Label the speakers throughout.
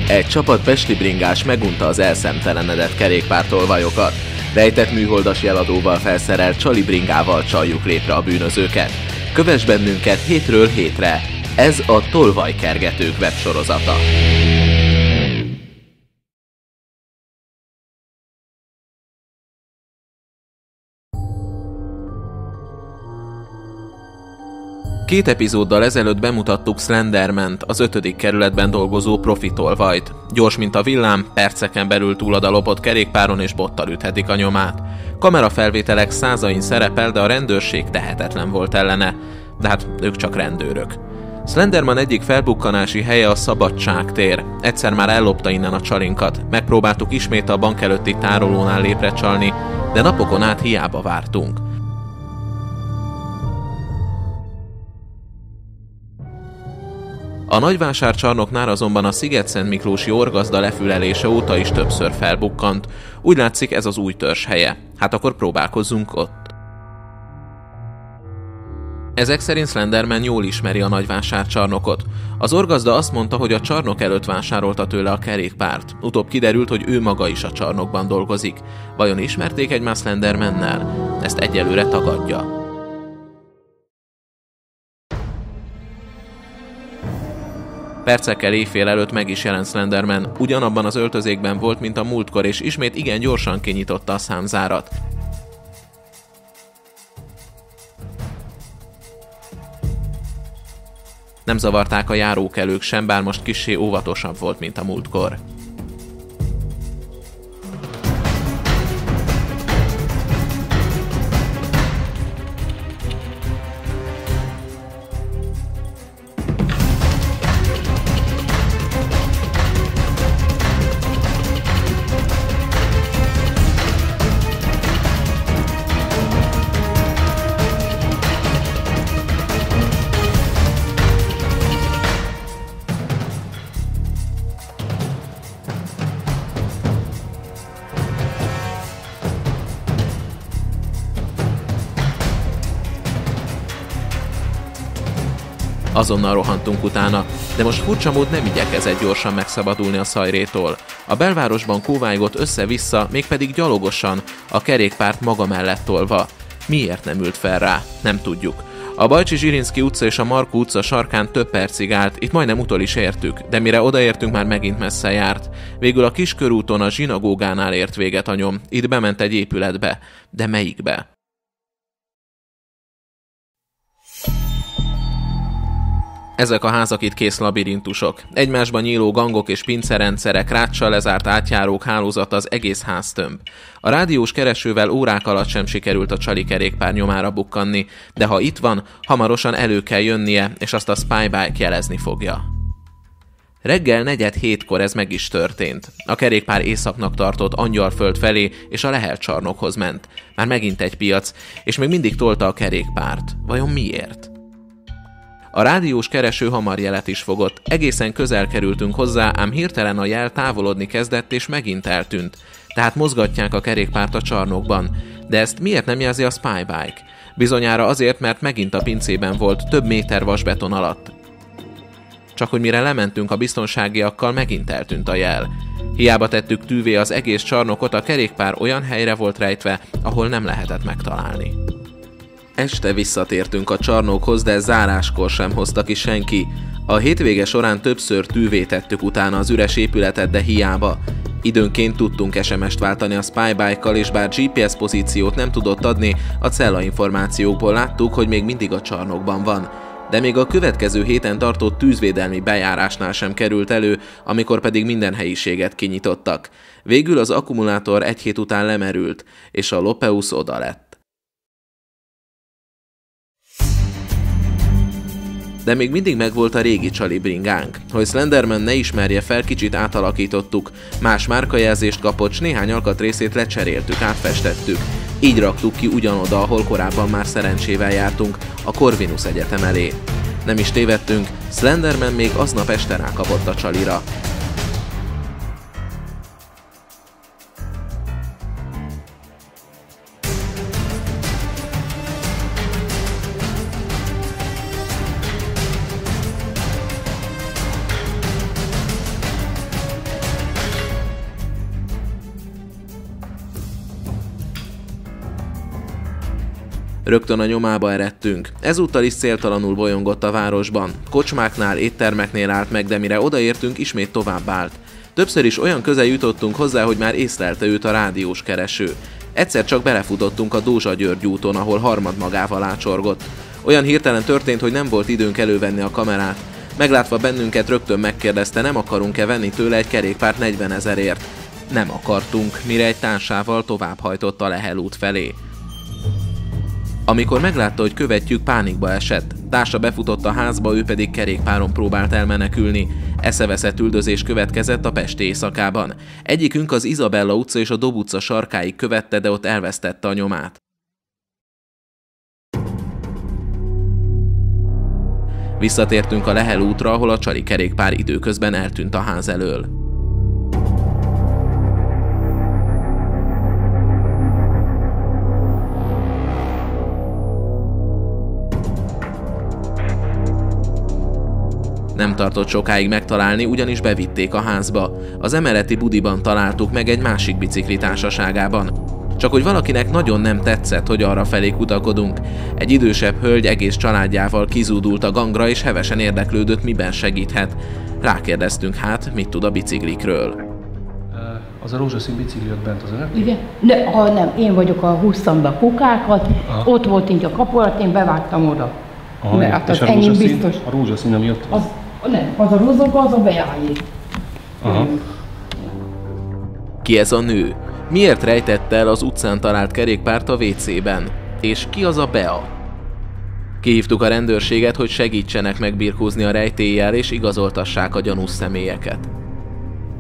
Speaker 1: Egy csapat pesti bringás megunta az elszemtelenedett kerékpártolvajokat. Rejtett műholdas jeladóval felszerelt csali bringával csaljuk létre a bűnözőket. Kövess bennünket hétről hétre! Ez a Tolvajkergetők websorozata. Két epizóddal ezelőtt bemutattuk Slendermant, az 5. kerületben dolgozó profi tolvajt. Gyors, mint a villám, perceken belül túlad a lopott kerékpáron és bottal üthetik a nyomát. Kamerafelvételek százain szerepel, de a rendőrség tehetetlen volt ellene. De hát ők csak rendőrök. Slenderman egyik felbukkanási helye a Szabadságtér. Egyszer már ellopta innen a csalinkat. Megpróbáltuk ismét a bank előtti tárolónál lépre csalni, de napokon át hiába vártunk. A nagyvásárcsarnoknál azonban a Szigetszentmiklósi orgazda lefülelése óta is többször felbukkant. Úgy látszik, ez az új törzs helye. Hát akkor próbálkozzunk ott. Ezek szerint Slenderman jól ismeri a nagyvásárcsarnokot. Az orgazda azt mondta, hogy a csarnok előtt vásárolta tőle a kerékpárt. Utóbb kiderült, hogy ő maga is a csarnokban dolgozik. Vajon ismerték egymást Slendermannel? Ezt egyelőre tagadja. Percekkel éjfél előtt meg is jelent Slenderman, ugyanabban az öltözékben volt, mint a múltkor, és ismét igen gyorsan kinyitotta a számzárat. Nem zavarták a járókelők sem, bár most kissé óvatosabb volt, mint a múltkor. Azonnal rohantunk utána, de most furcsa mód nem igyekezett gyorsan megszabadulni a szajrétól. A belvárosban kóvájgott össze-vissza, mégpedig gyalogosan, a kerékpárt maga mellett tolva. Miért nem ült fel rá? Nem tudjuk. A Bajcsi-Zsirinszky utca és a Markó utca sarkán több percig állt, itt majdnem utol is értük, de mire odaértünk, már megint messze járt. Végül a kiskörúton a zsinagógánál ért véget a nyom, itt bement egy épületbe. De melyikbe? Ezek a házak itt kész labirintusok. Egymásban nyíló gangok és pincerendszerek, ráccsal lezárt átjárók hálózata, az egész háztömb. A rádiós keresővel órák alatt sem sikerült a csali kerékpár nyomára bukkanni, de ha itt van, hamarosan elő kell jönnie, és azt a Spybike jelezni fogja. Reggel 6:45-kor ez meg is történt. A kerékpár északnak tartott Angyalföld felé, és a Lehel csarnokhoz ment. Már megint egy piac, és még mindig tolta a kerékpárt. Vajon miért? A rádiós kereső hamar jelet is fogott. Egészen közel kerültünk hozzá, ám hirtelen a jel távolodni kezdett, és megint eltűnt. Tehát mozgatják a kerékpárt a csarnokban. De ezt miért nem jelzi a Spybike? Bizonyára azért, mert megint a pincében volt, több méter vasbeton alatt. Csak hogy mire lementünk a biztonságiakkal, megint eltűnt a jel. Hiába tettük tűvé az egész csarnokot, a kerékpár olyan helyre volt rejtve, ahol nem lehetett megtalálni. Este visszatértünk a csarnokhoz, de záráskor sem hozta ki senki. A hétvége során többször tűvé tettük utána az üres épületet, de hiába. Időnként tudtunk SMS-t váltani a Spybike-kal, és bár GPS pozíciót nem tudott adni, a cellainformációkból láttuk, hogy még mindig a csarnokban van. De még a következő héten tartott tűzvédelmi bejárásnál sem került elő, amikor pedig minden helyiséget kinyitottak. Végül az akkumulátor egy hét után lemerült, és a Lopeus oda lett. De még mindig megvolt a régi csali bringánk. Hogy Slenderman ne ismerje fel, kicsit átalakítottuk. Más márkajelzést kapott, s néhány alkatrészét lecseréltük, átfestettük. Így raktuk ki ugyanoda, ahol korábban már szerencsével jártunk, a Corvinus Egyetem elé. Nem is tévedtünk, Slenderman még aznap este rákapott a csalira. Rögtön a nyomába eredtünk. Ezúttal is céltalanul bolyongott a városban. Kocsmáknál, éttermeknél állt meg, de mire odaértünk, ismét tovább állt. Többször is olyan közel jutottunk hozzá, hogy már észlelte őt a rádiós kereső. Egyszer csak belefutottunk a Dózsa-György úton, ahol harmadmagával ácsorgott. Olyan hirtelen történt, hogy nem volt időnk elővenni a kamerát. Meglátva bennünket rögtön megkérdezte, nem akarunk-e venni tőle egy kerékpárt 40 000-ért. Nem akartunk, mire egy társával továbbhajtott a Lehel út felé. Amikor meglátta, hogy követjük, pánikba esett. Társa befutott a házba, ő pedig kerékpáron próbált elmenekülni. Eszeveszett üldözés következett a pesti éjszakában. Egyikünk az Izabella utca és a Dob utca sarkáig követte, de ott elvesztette a nyomát. Visszatértünk a Lehel útra, ahol a csali kerékpár időközben eltűnt a ház elől. Nem tartott sokáig megtalálni, ugyanis bevitték a házba. Az emeleti budiban találtuk meg egy másik bicikli társaságában. Csak hogy valakinek nagyon nem tetszett, hogy arrafelé kutakodunk. Egy idősebb hölgy egész családjával kizúdult a gangra, és hevesen érdeklődött, miben segíthet. Rákérdeztünk hát, mit tud a biciklikről.
Speaker 2: Az a rózsaszín bicikli ott bent az önök?
Speaker 3: Igen. Nem, én vagyok, húztam be a kukákat, ott volt így a kapu alatt, én bevágtam oda.
Speaker 2: Aha,
Speaker 3: mert
Speaker 2: és
Speaker 3: az enyém biztos.
Speaker 2: A rózsaszín, ami ott van?
Speaker 3: Az a rozog, az a beállé.
Speaker 2: Aha.
Speaker 1: Ki ez a nő? Miért rejtette el az utcán talált kerékpárt a WC-ben? És ki az a Bea? Kihívtuk a rendőrséget, hogy segítsenek megbirkózni a rejtéllyel és igazoltassák a gyanús személyeket.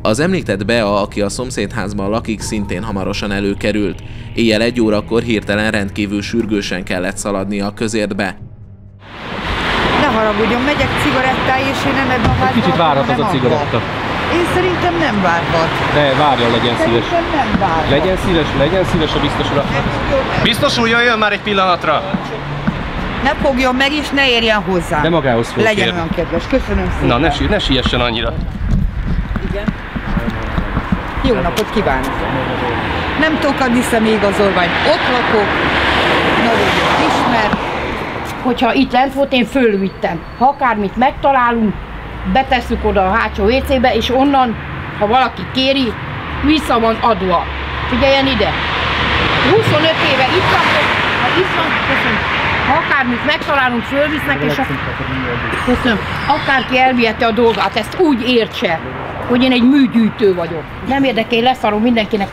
Speaker 1: Az említett Bea, aki a szomszédházban lakik, szintén hamarosan előkerült. Éjjel 1 órakor hirtelen rendkívül sürgősen kellett szaladnia a közértbe.
Speaker 4: Ne haragudjon, megyek cigarettáig, és én nem ebben a házban.
Speaker 2: Kicsit várhat az a cigaretta.
Speaker 4: Én szerintem nem várhat.
Speaker 2: De várjon, legyen szíves.
Speaker 4: Szerintem nem várhat.
Speaker 2: Legyen szíves a biztos ura. Biztos úr, jöjjön már egy pillanatra!
Speaker 4: Ne fogjon meg, és ne érjen hozzá.
Speaker 2: De magához fog
Speaker 4: Legyen
Speaker 2: kérni.
Speaker 4: olyan kedves, köszönöm szépen.
Speaker 2: Na, ne siessen annyira.
Speaker 4: Igen. Jó napot kívánok. Nem tudok adni személyigazolványt. Ott lakok. Nagyon jól ismer.
Speaker 3: Hogyha itt lent volt, én fölvittem. Ha akármit megtalálunk, betesszük oda a hátsó WC-be, és onnan, ha valaki kéri, vissza van adva. Figyeljen ide! 25 éve itt lakok, ha itt van, köszönöm. Ha akármit megtalálunk, fölvisznek, és köszönöm, akárki elvihette a dolgát, ezt úgy értse, hogy én egy műgyűjtő vagyok. Nem érdekel, leszarom mindenkinek.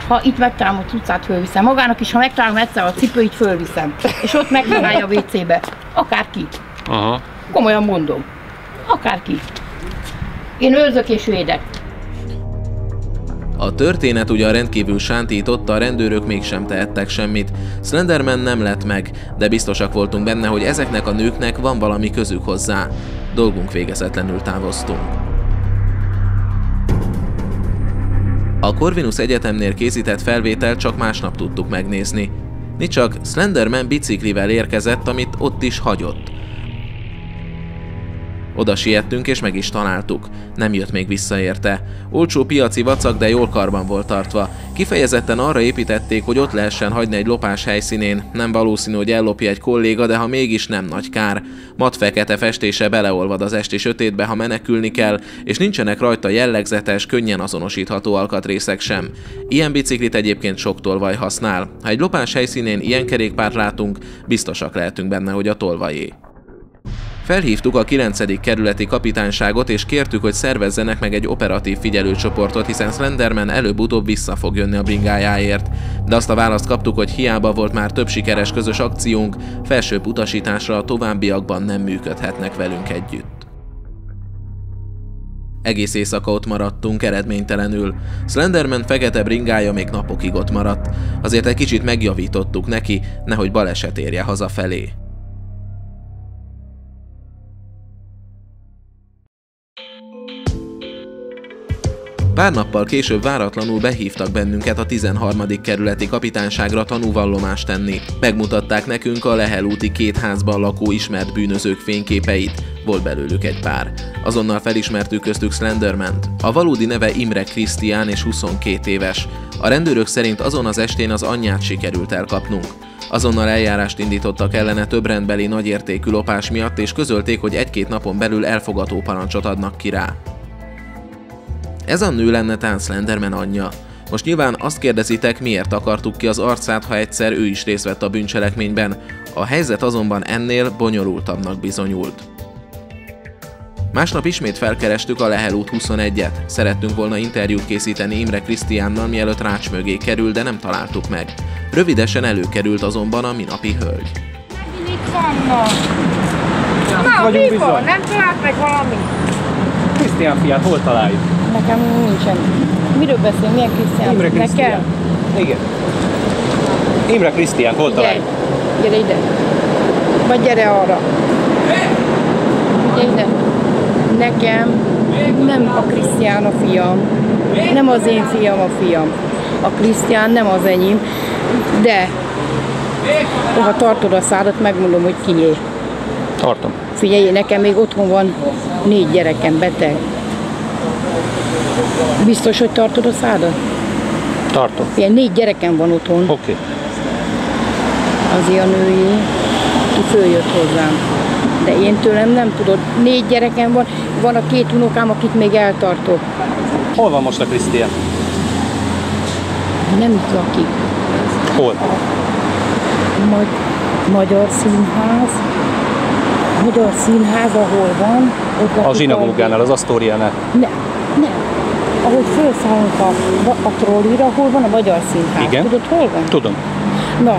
Speaker 3: Ha itt megtalálom a cuccát, fölviszem. Magának is, ha megtalálom egyszer a cipőit, fölviszem. És ott megtalálja a WC-be. Akárki.
Speaker 2: Aha.
Speaker 3: Komolyan mondom. Akárki. Én őrzök és védek.
Speaker 1: A történet ugyan rendkívül sántította, a rendőrök mégsem tehettek semmit. Slenderman nem lett meg, de biztosak voltunk benne, hogy ezeknek a nőknek van valami közük hozzá. Dolgunk végezetlenül távoztunk. A Corvinus Egyetemnél készített felvételt csak másnap tudtuk megnézni. Nicsak Slenderman biciklivel érkezett, amit ott is hagyott. Oda siettünk és meg is találtuk. Nem jött még vissza érte. Olcsó piaci vacak, de jól karban volt tartva. Kifejezetten arra építették, hogy ott lehessen hagyni egy lopás helyszínén. Nem valószínű, hogy ellopja egy kolléga, de ha mégis, nem nagy kár. Mat-fekete festése beleolvad az esti sötétbe, ha menekülni kell, és nincsenek rajta jellegzetes, könnyen azonosítható alkatrészek sem. Ilyen biciklit egyébként sok tolvaj használ. Ha egy lopás helyszínén ilyen kerékpárt látunk, biztosak lehetünk benne, hogy a tolvajé. Felhívtuk a 9. kerületi kapitányságot, és kértük, hogy szervezzenek meg egy operatív figyelőcsoportot, hiszen Slenderman előbb-utóbb vissza fog jönni a bringájáért. De azt a választ kaptuk, hogy hiába volt már több sikeres közös akciónk, felsőbb utasításra a továbbiakban nem működhetnek velünk együtt. Egész éjszaka ott maradtunk, eredménytelenül. Slenderman fekete bringája még napokig ott maradt, azért egy kicsit megjavítottuk neki, nehogy baleset érje hazafelé. Pár nappal később váratlanul behívtak bennünket a 13. kerületi kapitányságra tanúvallomást tenni. Megmutatták nekünk a Lehel úti 2 házban lakó ismert bűnözők fényképeit. Volt belőlük egy pár. Azonnal felismertük köztük Slendermant. A valódi neve Imre Krisztián és 22 éves. A rendőrök szerint azon az estén az anyját sikerült elkapnunk. Azonnal eljárást indítottak ellene több rendbeli nagyértékű lopás miatt, és közölték, hogy 1-2 napon belül elfogató parancsot adnak ki rá. Ez a nő lenne tán Slenderman anyja. Most nyilván azt kérdezitek, miért akartuk ki az arcát, ha egyszer ő is részt vett a bűncselekményben. A helyzet azonban ennél bonyolultabbnak bizonyult. Másnap ismét felkerestük a Lehel út 21-et. Szerettünk volna interjút készíteni Imre Krisztiánnal, mielőtt rács mögé kerül, de nem találtuk meg. Rövidesen előkerült azonban a minapi hölgy.
Speaker 3: Itt vannak. Na, mi van? Nem talált meg valami?
Speaker 2: Krisztián fiát hol találjuk?
Speaker 3: Nekem nincsen. Miről beszél? Milyen Krisztián?
Speaker 2: Imre Krisztián.
Speaker 3: Nekem?
Speaker 2: Igen. Imre Krisztián hol találjuk?
Speaker 3: Gyere ide. Vagy gyere arra. Gyere ide. Nekem nem a Krisztián a fiam. Nem az én fiam a fiam. A Krisztián nem az enyém. De ha tartod a szádat, megmondom, hogy kié.
Speaker 2: Tartom.
Speaker 3: Figyelj, nekem még otthon van 4 gyerekem beteg. Biztos, hogy tartod a szádat?
Speaker 2: Tartom.
Speaker 3: Figyelj, 4 gyerekem van otthon.
Speaker 2: Oké.
Speaker 3: Azért a női, ki följött hozzám. De én tőlem nem tudod. 4 gyerekem van, van a 2 unokám, akit még eltartok.
Speaker 2: Hol van most a Krisztián?
Speaker 3: Nem itt lakik.
Speaker 2: Hol?
Speaker 3: Magyar Színház. Magyar Színház, ahol van. Ott lakik
Speaker 2: A zsinagógánál, az Asztóriánál.
Speaker 3: Nem. Ahogy felszállunk a trollira, hol van a Magyar Színház.
Speaker 2: Igen.
Speaker 3: Tudod, hol van?
Speaker 2: Tudom.
Speaker 3: Na,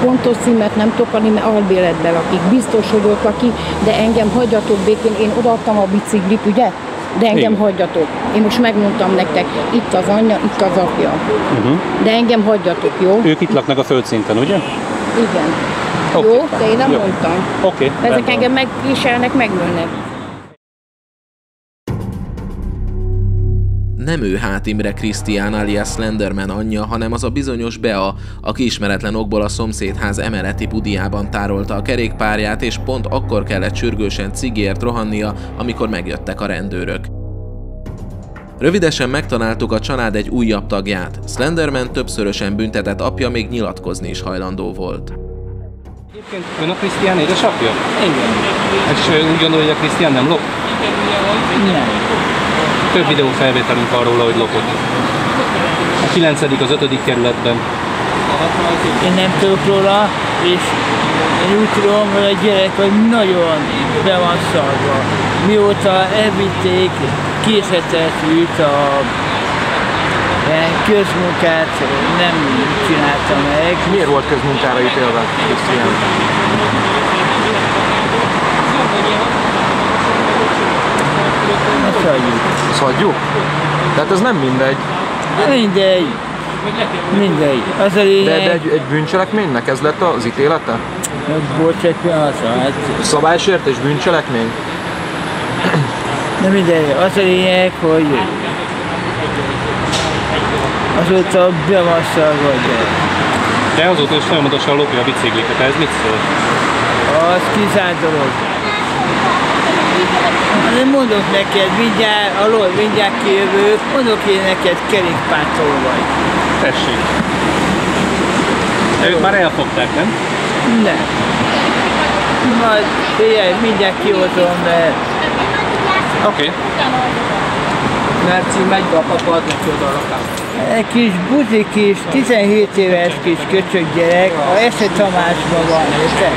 Speaker 3: pontos címet nem tudok adni, mert albéletben lakik. Biztos, hogy ott lakik, de engem hagyjatok békén. Én odaadtam a biciklit, ugye? De engem
Speaker 2: igen,
Speaker 3: hagyjatok. Én most megmondtam nektek, itt az anyja, itt az apja. De engem hagyjatok, jó?
Speaker 2: Ők itt laknak a földszinten, ugye?
Speaker 3: Igen.
Speaker 2: Oké.
Speaker 3: Jó, de én nem
Speaker 2: Jó.
Speaker 3: mondtam.
Speaker 2: Oké.
Speaker 3: Ezek engem megviselnek, megölnek.
Speaker 1: Nem ő hát Imre Krisztián alias Slenderman anyja, hanem az a bizonyos Bea, aki ismeretlen okból a szomszédház emeleti budiában tárolta a kerékpárját, és pont akkor kellett sürgősen cigért rohannia, amikor megjöttek a rendőrök. Rövidesen megtaláltuk a család egy újabb tagját. Slenderman többszörösen büntetett apja még nyilatkozni is hajlandó volt.
Speaker 2: Egyébként ön a Krisztián édesapja? Igen. És úgy gondolja, hogy a Krisztián nem lop?
Speaker 5: Nem.
Speaker 2: Több videófelvételünk van róla, hogy lopott. A 9. az 5. kerületben.
Speaker 5: Én nem tudok róla, és én úgy tudom, hogy a gyerek hogy nagyon be van szarva. Mióta elvitték, készített őt a közmunkát nem csinálta meg.
Speaker 6: Miért volt közmunkára ítélve Krisztián?
Speaker 5: Azt hagyjuk.
Speaker 6: Azt hagyjuk? Tehát ez nem mindegy.
Speaker 5: Mindegy. Mindegy. Az a lényeg.
Speaker 6: De egy bűncselekménynek ez lett az ítélete?
Speaker 5: Bocs, egy pillanatra. Hát,
Speaker 6: Szabálysértés, bűncselekmény?
Speaker 5: de mindegy. Az a lényeg, hogy azóta be van szarva a gyerek.
Speaker 2: De azóta is folyamatosan lopja a bicikliket, ez mit szól?
Speaker 5: Az kizárt dolog. De mondok neked, mindjárt kijövök, mondok én neked kerékpártól vagy.
Speaker 2: Tessék. De őt már elfogták, nem?
Speaker 5: Nem. Majd figyelj, mindjárt kihozom, mert...
Speaker 2: Oké.
Speaker 5: Merci, megy be a papa, adnak ki oda a lakát. Egy kis buzi kis, 17 éves kis köcsög gyerek, a Esze Tamásban van, érted?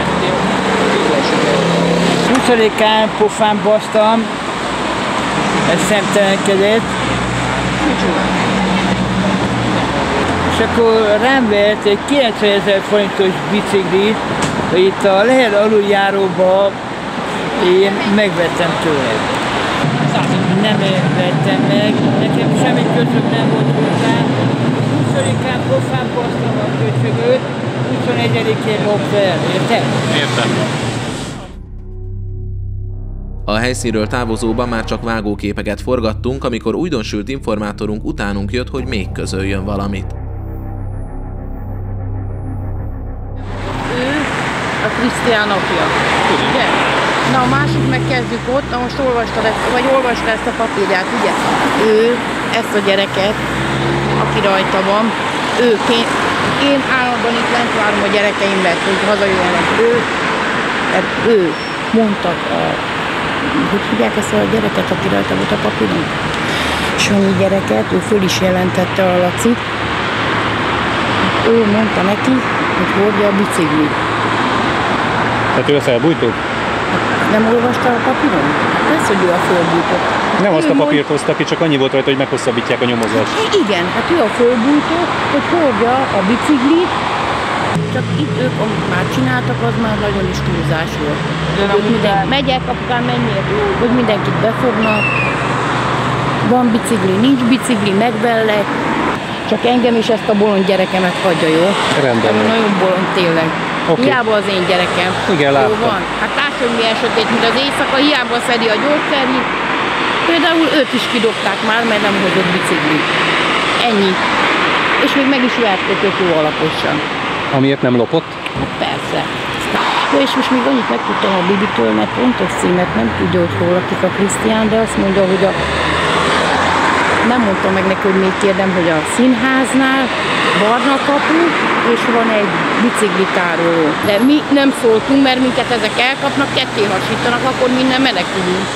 Speaker 5: 20-án pofán basztam, ez szemtelenkedett. És akkor rám vett egy 90 000 forintos biciklit, hogy itt a Lehel aluljáróba én megvettem tőle. Nem vettem meg, nekem semmi közöm nem volt hozzá. 20-án pofán basztam a köcsögöt, 21-én lop fel, érted?
Speaker 2: Értem.
Speaker 1: A helyszínről távozóban már csak vágóképeket forgattunk, amikor újdonsült informátorunk utánunk jött, hogy még közöljön valamit.
Speaker 3: Ő a Krisztián apja. Ugye? Na a másik megkezdjük ott, na most olvasta ezt a papírját, ugye? Ő ezt a gyereket, aki rajta van, ő Én állandóan itt lent várom a gyerekeimet, hogy hazajönnek. Ő mondta hogy hívják ezt a gyereket, aki rajta volt a papíron? Sanyi gyereket, ő föl is jelentette a Lacit. Ő mondta neki, hogy hordja a biciklit.
Speaker 2: Tehát ő a felbújtó?
Speaker 3: Nem olvasta a papíron? Persze, hogy ő a fölbújtó.
Speaker 2: Nem azt a papírt hozta ki, csak annyi volt rajta, hogy meghosszabbítják a nyomozást.
Speaker 3: Igen, hát ő a fölbújtó, hogy hordja a biciklit, csak itt ők, amit már csináltak, az már nagyon is túlzás volt. Megyek, apukám, menjél, hogy mindenkit befognak. Van bicikli, nincs bicikli, megvellek. Csak engem és ezt a bolond gyerekemet hagyja, jó?
Speaker 2: Rendben.
Speaker 3: Nagyon bolond tényleg.
Speaker 2: Okay.
Speaker 3: Hiába az én gyerekem.
Speaker 2: Igen, láttam.
Speaker 3: Jó van. Hát lássad, hogy milyen sötét, mint az éjszaka, hiába szedi a gyógyszerit. Például őt is kidobták már, mert nem hozott biciklit. Ennyi. És még meg is verték őt jó alaposan.
Speaker 2: Amiért nem lopott?
Speaker 3: Hát persze. Ja, és most még annyit megtudtam a Bibitől, mert pontos címet nem tudja, hogy hol lakik a Krisztián, de azt mondja, hogy nem mondtam meg neki, hogy még kérdem, hogy a színháznál barna kapu, és van egy biciklitároló. De mi nem szóltunk, mert minket ezek elkapnak, ketté hasítanak, akkor minden menekülünk.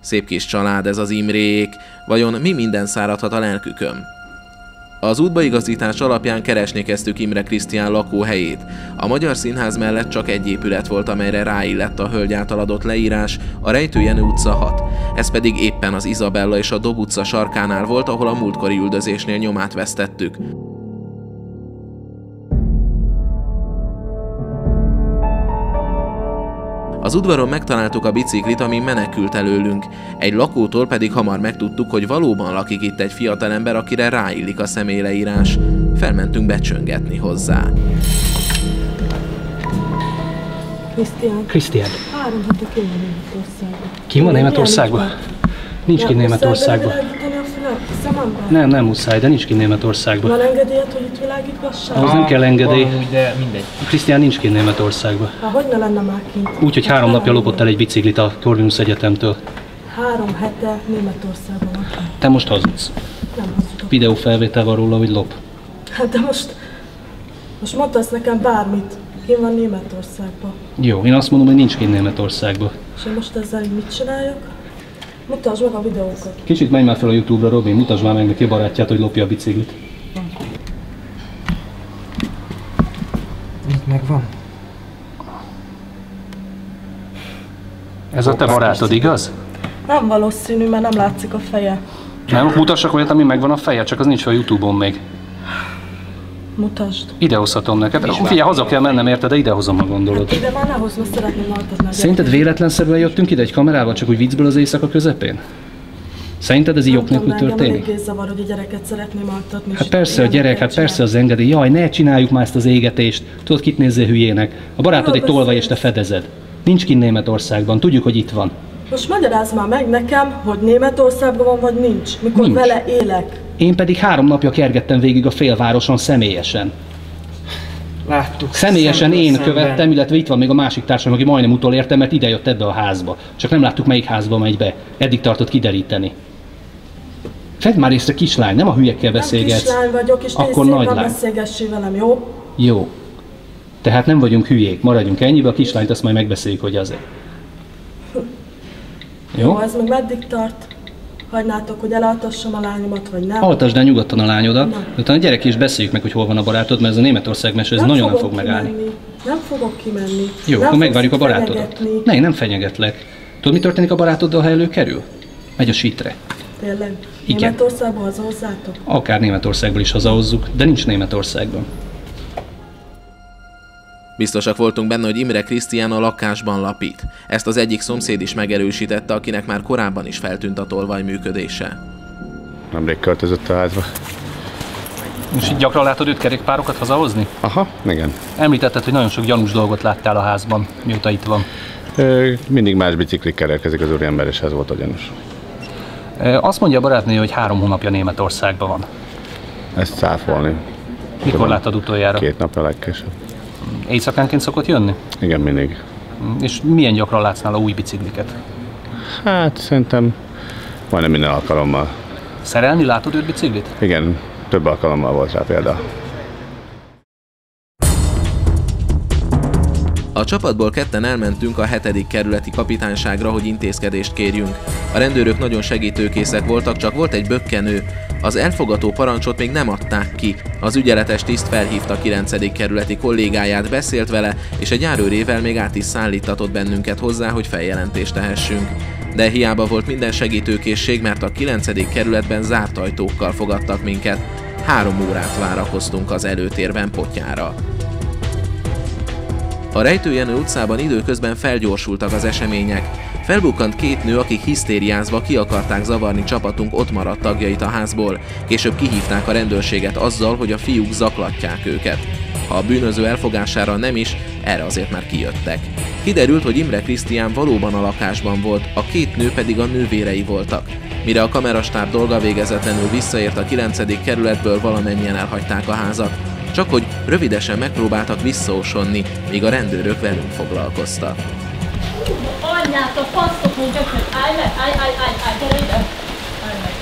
Speaker 1: Szép kis család ez az Imrék, vajon mi minden száradhat a lelkükön? Az útbaigazítás alapján keresni kezdtük Imre Krisztián lakóhelyét. A Magyar Színház mellett csak egy épület volt, amelyre ráillett a hölgy által adott leírás, a Rejtő Jenő utca 6. Ez pedig éppen az Izabella és a Dob utca sarkánál volt, ahol a múltkori üldözésnél nyomát vesztettük. Az udvaron megtaláltuk a biciklit, ami menekült előlünk. Egy lakótól pedig hamar megtudtuk, hogy valóban lakik itt egy fiatalember, akire ráillik a személyleírás. Felmentünk becsöngetni hozzá.
Speaker 7: Krisztián.
Speaker 8: 3 hete ki van Németországban.
Speaker 7: Ki van Németországban? Nincs ki Németországban. Nem muszáj, de nincs ki Németországban.
Speaker 8: Van engedélyed, hogy itt világítgassál?
Speaker 7: Ahhoz nem kell engedély.
Speaker 2: Valahogy, de mindegy.
Speaker 7: Krisztián nincs ki Németországban.
Speaker 8: Hát hogy ne lenne már kint?
Speaker 7: Úgy, hogy 3 napja lopott el egy biciklit a Corvinus Egyetemtől.
Speaker 8: 3 hete Németországban van.
Speaker 7: Te most hazudsz.
Speaker 8: Nem hazudok.
Speaker 7: Videófelvétel van róla, hogy lop.
Speaker 8: Hát de most mondtasz nekem bármit. Én van Németországban.
Speaker 7: Jó, én azt mondom, hogy nincs ki Németországban.
Speaker 8: És én most ezzel mit csináljak? Mutasd meg a videókat.
Speaker 7: Kicsit menj már fel a YouTube-ra, Robi, mutasd már meg neki a barátját, hogy lopja a biciklit.
Speaker 6: Itt megvan.
Speaker 7: Ez a te barátod, igaz?
Speaker 8: Nem valószínű, mert nem látszik a feje.
Speaker 7: Nem, mutassak olyat, ami megvan a feje, csak az nincs a YouTube-on még.
Speaker 8: Mutasd.
Speaker 7: Idehozhatom neked. Figyelj, haza kell mennem érted, de idehozom, ha gondolod.
Speaker 8: Hát ide már ne hozd, mert szeretném altatni.
Speaker 7: Szerinted véletlenszerűen jöttünk ide egy kamerával, csak úgy viccből az éjszaka közepén? Szerinted ez így ok nélkül történik?
Speaker 8: Nem zavar, hogy a gyereket szeretném altatni.
Speaker 7: Hát persze a gyerek, hát persze az engedély. Jaj, ne csináljuk már ezt az égetést. Tudod, kit nézzél hülyének? A barátod egy tolvaj és te fedezed. Nincs kint Németországban, tudjuk, hogy itt van.
Speaker 8: Most magyarázd már meg nekem, hogy Németországban van, vagy nincs, mikor
Speaker 7: nincs.
Speaker 8: Vele élek.
Speaker 7: Én pedig 3 napja kergettem végig a félvároson személyesen.
Speaker 6: Láttuk.
Speaker 7: Személyesen én követtem, illetve itt van még a másik társam, aki majdnem utolérte, mert ide jött ebbe a házba. Csak nem láttuk, melyik házba megy be. Eddig tartott kideríteni. Fedd már észre, kislány, nem a hülyekkel beszélgetsz.
Speaker 8: Nem kislány vagyok, és
Speaker 7: akkor nagy lány.
Speaker 8: Beszélgessél velem, jó?
Speaker 7: Jó. Tehát nem vagyunk hülyék, maradjunk ennyibe, a kislányt azt majd megbeszéljük, hogy azért. Jó?
Speaker 8: Ez meg meddig tart? Hagynátok, hogy elaltassam a lányomat, vagy nem?
Speaker 7: Altasd el nyugodtan a lányodat, de utána a gyerek is beszéljük meg, hogy hol van a barátod, mert ez a Németország mese, ez nagyon nem fog megállni.
Speaker 8: Nem fogok kimenni.
Speaker 7: Jó,
Speaker 8: nem
Speaker 7: akkor megvárjuk a barátodat.
Speaker 8: Fenyegetni.
Speaker 7: Ne, én nem fenyegetlek. Tudod, mi történik a barátoddal, ha előkerül? Megy a sítre.
Speaker 8: Tényleg?
Speaker 7: Igen.
Speaker 8: Németországban hazahozzátok?
Speaker 7: Akár Németországból is hazahozzuk, de nincs Németországban.
Speaker 1: Biztosak voltunk benne, hogy Imre Krisztián a lakásban lapít. Ezt az egyik szomszéd is megerősítette, akinek már korábban is feltűnt a tolvaj működése.
Speaker 9: Nemrég költözött a házba.
Speaker 7: És így gyakran látod őt kerékpárokat hazahozni?
Speaker 9: Aha, igen.
Speaker 7: Említetted, hogy nagyon sok gyanús dolgot láttál a házban, mióta itt van.
Speaker 9: Mindig más biciklikkel érkezik az úriember, és ez volt a gyanús.
Speaker 7: Azt mondja a barátnő, hogy 3 hónapja Németországban van.
Speaker 9: Ezt cáfolni.
Speaker 7: Mikor láttad utoljára?
Speaker 9: 2 napja legkésőbb.
Speaker 7: Éjszakánként szokott jönni?
Speaker 9: Igen, mindig.
Speaker 7: És milyen gyakran látsz nála új bicikliket?
Speaker 9: Hát szerintem majdnem minden alkalommal.
Speaker 7: Szerelni látod őt biciklit?
Speaker 9: Igen, több alkalommal volt rá példa.
Speaker 1: A csapatból ketten elmentünk a 7. kerületi kapitányságra, hogy intézkedést kérjünk. A rendőrök nagyon segítőkészek voltak, csak volt egy bökkenő. Az elfogató parancsot még nem adták ki. Az ügyeletes tiszt felhívta a 9. kerületi kollégáját, beszélt vele, és egy járőrével még át is szállítatott bennünket hozzá, hogy feljelentést tehessünk. De hiába volt minden segítőkészség, mert a 9. kerületben zárt ajtókkal fogadtak minket. 3 órát várakoztunk az előtérben potyára. A Rejtő Jenő utcában időközben felgyorsultak az események. Felbukkant 2 nő, akik hisztériázva ki akarták zavarni csapatunk ott maradt tagjait a házból. Később kihívták a rendőrséget azzal, hogy a fiúk zaklatják őket. Ha a bűnöző elfogására nem is, erre azért már kijöttek. Kiderült, hogy Imre Krisztián valóban a lakásban volt, a 2 nő pedig a nővérei voltak. Mire a kamerastáb dolga végezetlenül visszaért a 9. kerületből, valamennyien elhagyták a házat. Csak hogy rövidesen megpróbáltak visszaosonni, míg a rendőrök velünk foglalkoztak.
Speaker 10: Anyját a fasztok, hogy gyökött! Állj meg! Állj! Gyere ide! Állj meg!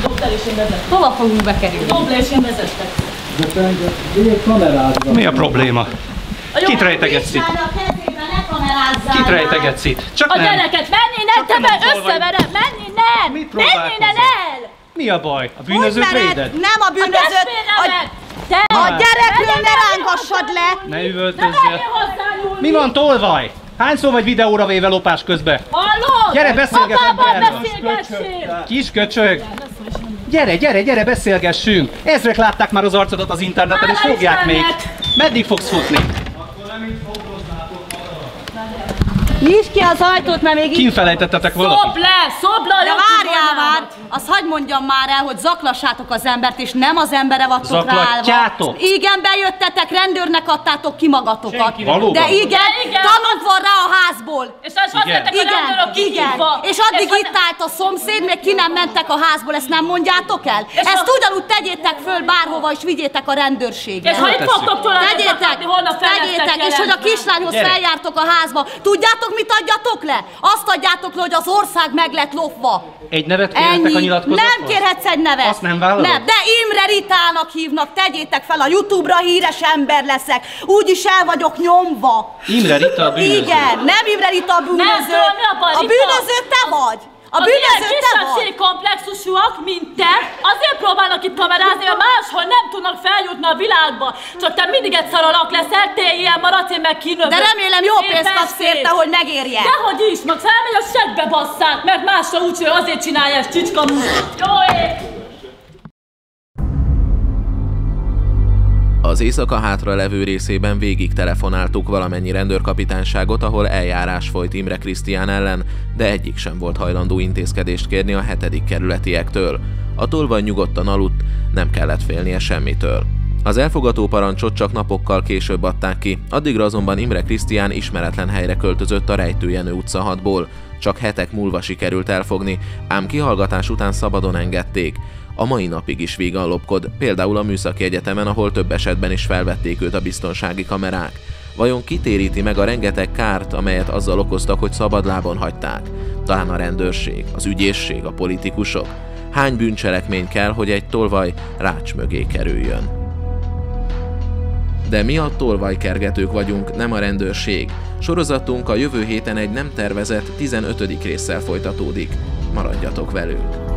Speaker 10: Dobd el és én vezettek. Hova fogunk bekerülni? Dobd le és én vezettek.
Speaker 2: Mi a probléma? Kit rejtegetsz itt? Kit rejtegetsz itt? Csak
Speaker 10: a
Speaker 2: nem!
Speaker 10: A gyereket menni ne! Te be összeverem! Menni nem!
Speaker 2: Mit
Speaker 10: menni nem el!
Speaker 2: Mi a baj? A bűnözőt véded?
Speaker 4: Nem a bűnözőt! A gyerekről ne rángassad le!
Speaker 2: Ne üvöltözzél! Mi van, tolvaj? Hányszor vagy videóra véve lopás közbe?
Speaker 10: Hallod?
Speaker 2: Gyere, beszélgessünk!
Speaker 10: Beszélgessünk!
Speaker 2: Kis köcsög! Gyere, beszélgessünk! Ezrek látták már az arcodat az interneten, és fogják még! Meddig fogsz futni?
Speaker 4: Nyisd ki az ajtót, mert még
Speaker 2: Kint felejtettetek valakit?
Speaker 10: Szobd le!
Speaker 4: De várjál már! Azt hagyd mondjam már el, hogy zaklassátok az embert, és nem az embere vagytok rá.
Speaker 2: Zaklatjátok?
Speaker 4: Igen, bejöttetek, rendőrnek adtátok ki magatokat.
Speaker 2: Valóban?
Speaker 4: De igen, tanúd van rá a házból.
Speaker 10: És azt lettek a rendőrök kihívva.
Speaker 4: És addig itt állt a szomszéd, még ki nem mentek a házból, ezt nem mondjátok el? Ezt ugyanúgy tegyétek föl bárhova, és vigyétek a rendőrségre.
Speaker 10: És ha itt fogtok tőle,
Speaker 4: tegyétek, és hogy a kislányhoz feljártok a házba, tudjátok, mit adjatok le? Azt adjátok le, hogy az ország meg lett lopva.
Speaker 2: Egy nevet kérhetek a nyilatkozathoz?
Speaker 4: Nem kérhetsz egy nevet.
Speaker 2: Azt nem vállalod?
Speaker 4: Nem, de Imre Ritának hívnak, tegyétek fel, a YouTube-ra híres ember leszek. Úgyis el vagyok nyomva.
Speaker 2: Imre Rita a bűnöző?
Speaker 4: Igen, nem Imre Rita a bűnöző. A bűnöző te vagy. A bűnöző te vagy!
Speaker 10: Kisebbségkomplexusúak, mint te, azért próbálnak itt kamerázni, mert máshol nem tudnak feljutni a világba. Csak te mindig egy szaralak leszel, te ilyen maradsz, én meg kinövök.
Speaker 4: De remélem jó pénzt kapsz érte, hogy megérje.
Speaker 10: Dehogy is, meg felmegy a segbe basszát, mert másra úgy, hogy azért csinálja ezt csicskamú. Jó ég!
Speaker 1: Az éjszaka hátra levő részében végig telefonáltuk valamennyi rendőrkapitányságot, ahol eljárás folyt Imre Krisztián ellen, de egyik sem volt hajlandó intézkedést kérni a 7. kerületiektől. A tolvaj nyugodtan aludt, nem kellett félnie semmitől. Az elfogató parancsot csak napokkal később adták ki, addigra azonban Imre Krisztián ismeretlen helyre költözött a Rejtő Jenő utca 6-ból. Csak hetek múlva sikerült elfogni, ám kihallgatás után szabadon engedték. A mai napig is vígan lopkod, például a Műszaki Egyetemen, ahol több esetben is felvették őt a biztonsági kamerák. Vajon kitéríti meg a rengeteg kárt, amelyet azzal okoztak, hogy szabadlábon hagyták? Talán a rendőrség, az ügyészség, a politikusok? Hány bűncselekmény kell, hogy egy tolvaj rács mögé kerüljön? De mi a tolvajkergetők vagyunk, nem a rendőrség. Sorozatunk a jövő héten egy nem tervezett 15. résszel folytatódik. Maradjatok velünk!